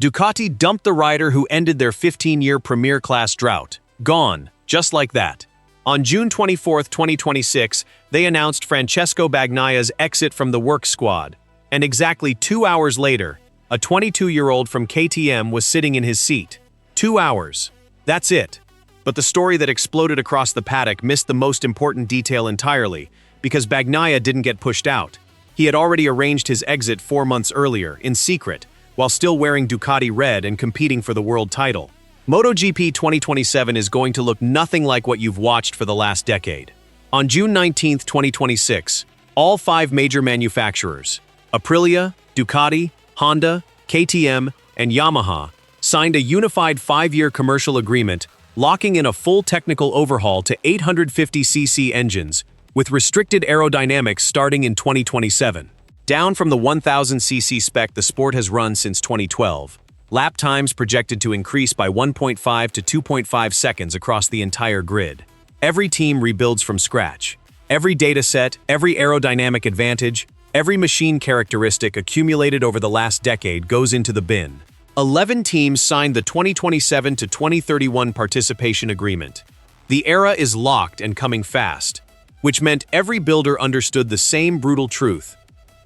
Ducati dumped the rider who ended their 15-year Premier Class drought. Gone, just like that. On June 24, 2026, they announced Francesco Bagnaia's exit from the works squad. And exactly 2 hours later, a 22-year-old from KTM was sitting in his seat. 2 hours. That's it. But the story that exploded across the paddock missed the most important detail entirely, because Bagnaia didn't get pushed out. He had already arranged his exit 4 months earlier, in secret, while still wearing Ducati red and competing for the world title. MotoGP 2027 is going to look nothing like what you've watched for the last decade. On June 19, 2026, all 5 major manufacturers, Aprilia, Ducati, Honda, KTM, and Yamaha, signed a unified 5-year commercial agreement locking in a full technical overhaul to 850cc engines with restricted aerodynamics starting in 2027. Down from the 1000cc spec the sport has run since 2012, lap times projected to increase by 1.5 to 2.5 seconds across the entire grid. Every team rebuilds from scratch. Every dataset, every aerodynamic advantage, every machine characteristic accumulated over the last decade goes into the bin. 11 teams signed the 2027 to 2031 participation agreement. The era is locked and coming fast, which meant every builder understood the same brutal truth.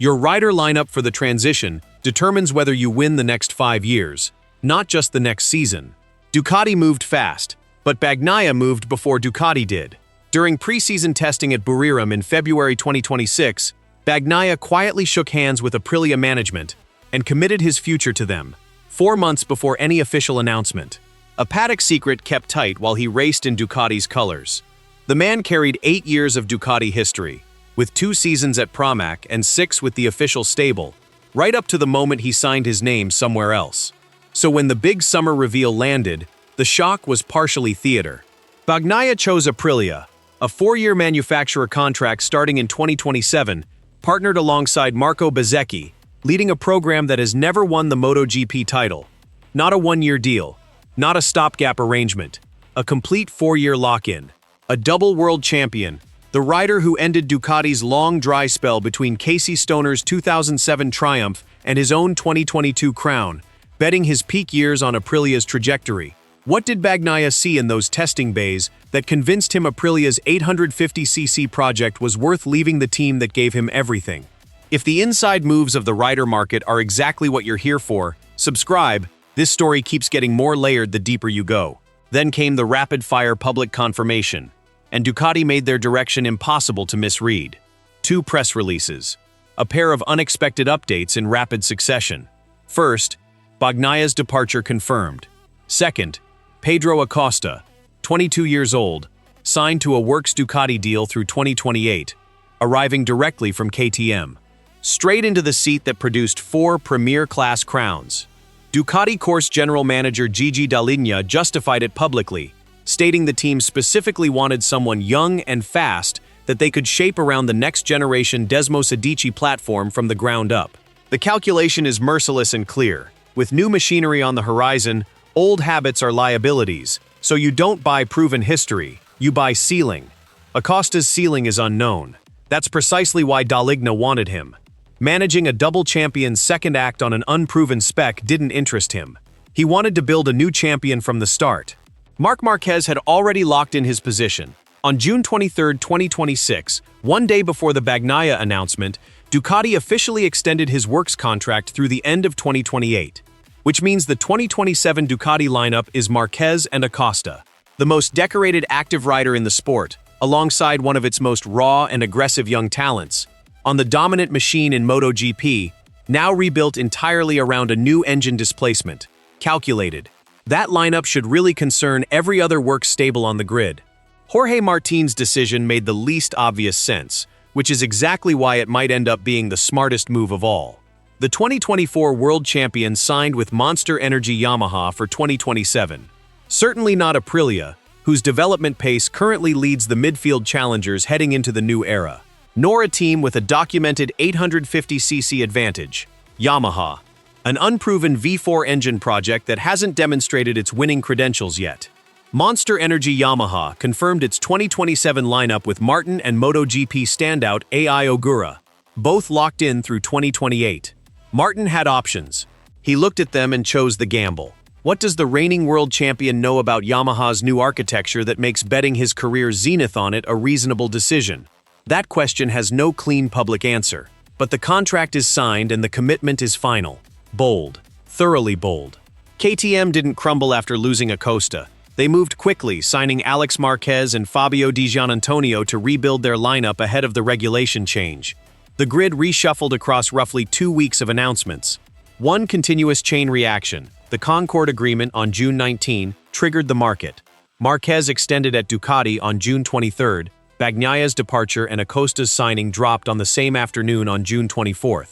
Your rider lineup for the transition determines whether you win the next 5 years, not just the next season. Ducati moved fast, but Bagnaia moved before Ducati did. During preseason testing at Buriram in February 2026, Bagnaia quietly shook hands with Aprilia management and committed his future to them, 4 months before any official announcement. A paddock secret kept tight while he raced in Ducati's colors. The man carried 8 years of Ducati history, with 2 seasons at Pramac and 6 with the official stable, right up to the moment he signed his name somewhere else. So when the big summer reveal landed, the shock was partially theater. Bagnaia chose Aprilia, a 4-year manufacturer contract starting in 2027, partnered alongside Marco Bezzecchi, leading a program that has never won the MotoGP title. Not a 1-year deal, not a stopgap arrangement, a complete 4-year lock-in. A double world champion, the rider who ended Ducati's long dry spell between Casey Stoner's 2007 triumph and his own 2022 crown, betting his peak years on Aprilia's trajectory. What did Bagnaia see in those testing bays that convinced him Aprilia's 850cc project was worth leaving the team that gave him everything? If the inside moves of the rider market are exactly what you're here for, subscribe. This story keeps getting more layered the deeper you go. Then came the rapid-fire public confirmation, and Ducati made their direction impossible to misread. 2 press releases, a pair of unexpected updates in rapid succession. First, Bagnaia's departure confirmed. Second, Pedro Acosta, 22 years old, signed to a Works Ducati deal through 2028, arriving directly from KTM. Straight into the seat that produced 4 Premier Class crowns. Ducati course general manager Gigi Dall'Igna justified it publicly, stating the team specifically wanted someone young and fast that they could shape around the next-generation Desmos Adichie platform from the ground up. The calculation is merciless and clear. With new machinery on the horizon, old habits are liabilities, so you don't buy proven history, you buy ceiling. Acosta's ceiling is unknown. That's precisely why Dall'Igna wanted him. Managing a double champion's second act on an unproven spec didn't interest him. He wanted to build a new champion from the start. Marc Marquez had already locked in his position. On June 23, 2026, 1 day before the Bagnaia announcement, Ducati officially extended his works contract through the end of 2028, which means the 2027 Ducati lineup is Marquez and Acosta, the most decorated active rider in the sport, alongside one of its most raw and aggressive young talents, on the dominant machine in MotoGP, now rebuilt entirely around a new engine displacement, calculated. That lineup should really concern every other works stable on the grid. Jorge Martin's decision made the least obvious sense, which is exactly why it might end up being the smartest move of all. The 2024 world champion signed with Monster Energy Yamaha for 2027. Certainly not Aprilia, whose development pace currently leads the midfield challengers heading into the new era. Nor a team with a documented 850cc advantage, Yamaha, an unproven V4 engine project that hasn't demonstrated its winning credentials yet. Monster Energy Yamaha confirmed its 2027 lineup with Martin and MotoGP standout Ai Ogura, both locked in through 2028. Martin had options. He looked at them and chose the gamble. What does the reigning world champion know about Yamaha's new architecture that makes betting his career's zenith on it a reasonable decision? That question has no clean public answer. But the contract is signed and the commitment is final. Bold. Thoroughly bold. KTM didn't crumble after losing Acosta. They moved quickly, signing Alex Marquez and Fabio Di Giannantonio to rebuild their lineup ahead of the regulation change. The grid reshuffled across roughly 2 weeks of announcements. One continuous chain reaction, the Concord Agreement on June 19, triggered the market. Marquez extended at Ducati on June 23, Bagnaia's departure and Acosta's signing dropped on the same afternoon on June 24.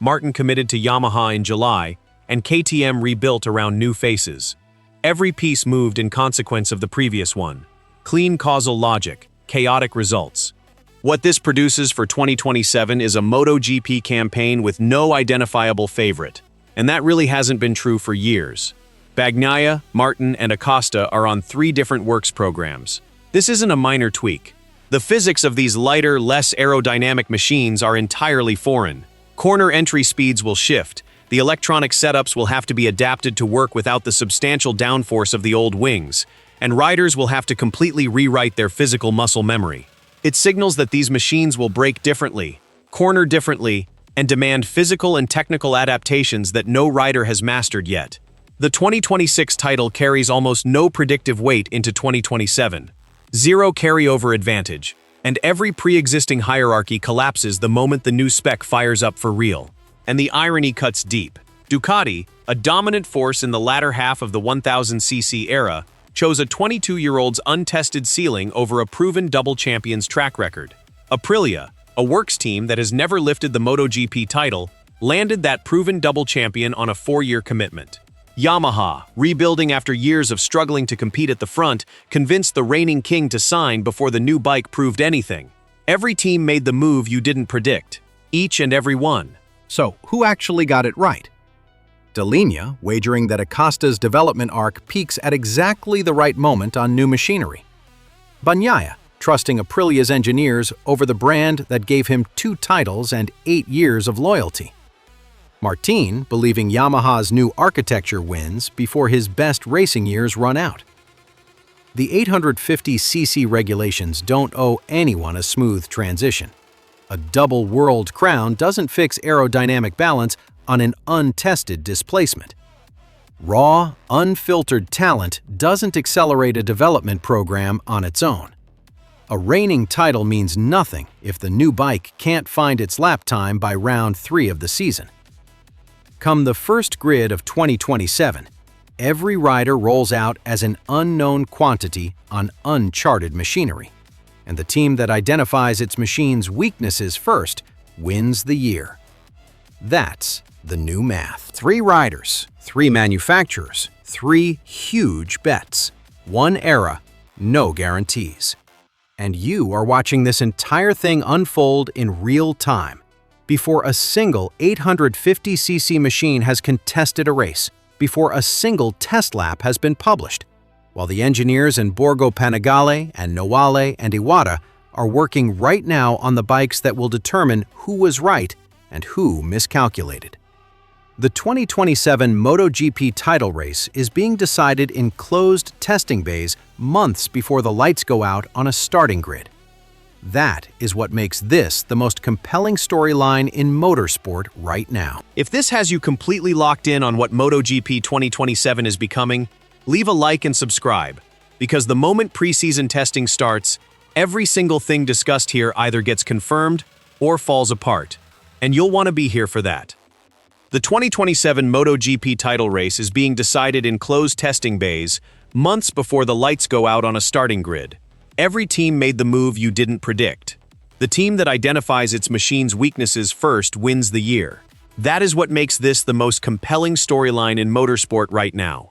Martin committed to Yamaha in July, and KTM rebuilt around new faces. Every piece moved in consequence of the previous one. Clean causal logic, chaotic results. What this produces for 2027 is a MotoGP campaign with no identifiable favorite. And that really hasn't been true for years. Bagnaia, Martin, and Acosta are on 3 different works programs. This isn't a minor tweak. The physics of these lighter, less aerodynamic machines are entirely foreign. Corner entry speeds will shift. The electronic setups will have to be adapted to work without the substantial downforce of the old wings, and riders will have to completely rewrite their physical muscle memory. It signals that these machines will brake differently, corner differently, and demand physical and technical adaptations that no rider has mastered yet. The 2026 title carries almost no predictive weight into 2027. Zero carryover advantage, and every pre-existing hierarchy collapses the moment the new spec fires up for real. And the irony cuts deep. Ducati, a dominant force in the latter half of the 1000cc era, chose a 22-year-old's untested ceiling over a proven double champion's track record. Aprilia, a works team that has never lifted the MotoGP title, landed that proven double champion on a 4-year commitment. Yamaha, rebuilding after years of struggling to compete at the front, convinced the reigning king to sign before the new bike proved anything. Every team made the move you didn't predict. Each and every one. So, who actually got it right? Delinea, wagering that Acosta's development arc peaks at exactly the right moment on new machinery. Bagnaia, trusting Aprilia's engineers over the brand that gave him 2 titles and 8 years of loyalty. Martin, believing Yamaha's new architecture wins before his best racing years run out. The 850cc regulations don't owe anyone a smooth transition. A double world crown doesn't fix aerodynamic balance on an untested displacement. Raw, unfiltered talent doesn't accelerate a development program on its own. A reigning title means nothing if the new bike can't find its lap time by round 3 of the season. Come the first grid of 2027, every rider rolls out as an unknown quantity on uncharted machinery, and the team that identifies its machine's weaknesses first wins the year. That's the new math. 3 riders, 3 manufacturers, 3 huge bets. 1 era, no guarantees. And you are watching this entire thing unfold in real time, before a single 850cc machine has contested a race, before a single test lap has been published, while the engineers in Borgo Panigale and Noale and Iwata are working right now on the bikes that will determine who was right and who miscalculated. The 2027 MotoGP title race is being decided in closed testing bays months before the lights go out on a starting grid. That is what makes this the most compelling storyline in motorsport right now. If this has you completely locked in on what MotoGP 2027 is becoming, leave a like and subscribe, because the moment preseason testing starts, every single thing discussed here either gets confirmed or falls apart, and you'll want to be here for that. The 2027 MotoGP title race is being decided in closed testing bays months before the lights go out on a starting grid. Every team made the move you didn't predict. The team that identifies its machine's weaknesses first wins the year. That is what makes this the most compelling storyline in motorsport right now.